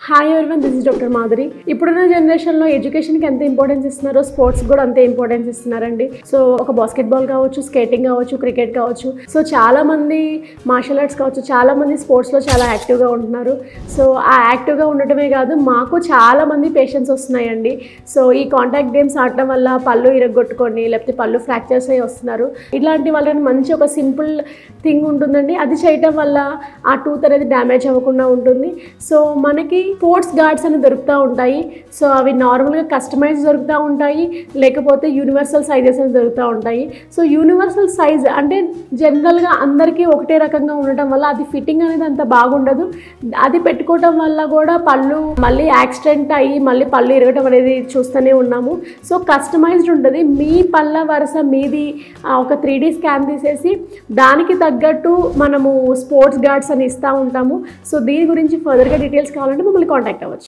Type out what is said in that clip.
Hi everyone, this is doctor Madhuri. ఇప్పుడున్న జనరేషన్లో ఎడ్యుకేషన్కి ఎంత ఇంపార్టెన్స్ ఇస్తున్నారో స్పోర్ట్స్ కూడా అంతే ఇంపార్టెన్స్ ఇస్తున్నారండి. సో ఒక బాస్కెట్బాల్ కావచ్చు, స్కేటింగ్ కావచ్చు, క్రికెట్ కావచ్చు, సో చాలామంది మార్షల్ ఆర్ట్స్ కావచ్చు, చాలామంది స్పోర్ట్స్లో చాలా యాక్టివ్గా ఉంటున్నారు. సో ఆ యాక్టివ్గా ఉండటమే కాదు, మాకు చాలామంది పేషెంట్స్ వస్తున్నాయండి. సో ఈ కాంటాక్ట్ గేమ్స్ ఆడటం వల్ల పళ్ళు ఇరగొట్టుకొని లేకపోతే పళ్ళు ఫ్రాక్చర్స్ అయ్యి వస్తున్నారు. ఇలాంటి వాళ్ళని మంచి ఒక సింపుల్ థింగ్ ఉంటుందండి. అది చేయటం వల్ల ఆ టూత్ అనేది డ్యామేజ్ అవ్వకుండా ఉంటుంది. సో మనకి స్పోర్ట్స్ గార్డ్స్ అని దొరుకుతూ ఉంటాయి. సో అవి నార్మల్గా కస్టమైజ్ దొరుకుతూ ఉంటాయి, లేకపోతే యూనివర్సల్ సైజెస్ అని దొరుకుతూ ఉంటాయి. సో యూనివర్సల్ సైజ్ అంటే జనరల్గా అందరికీ ఒకటే రకంగా ఉండటం వల్ల అది ఫిట్టింగ్ అనేది అంత బాగుండదు. అది పెట్టుకోవటం వల్ల కూడా పళ్ళు మళ్ళీ యాక్సిడెంట్ అయ్యి మళ్ళీ పళ్ళు ఇరగటం అనేది చూస్తూనే ఉన్నాము. సో కస్టమైజ్డ్ ఉంటుంది. మీ పళ్ళ వరుస మీది ఒక 3D స్కాన్ తీసేసి దానికి తగ్గట్టు మనము స్పోర్ట్స్ గార్డ్స్ అని ఇస్తూ ఉంటాము. సో దీని గురించి ఫర్దర్గా డీటెయిల్స్ కావాలంటే మమ్మల్ని కాంటాక్ట్ అవ్వచ్చు.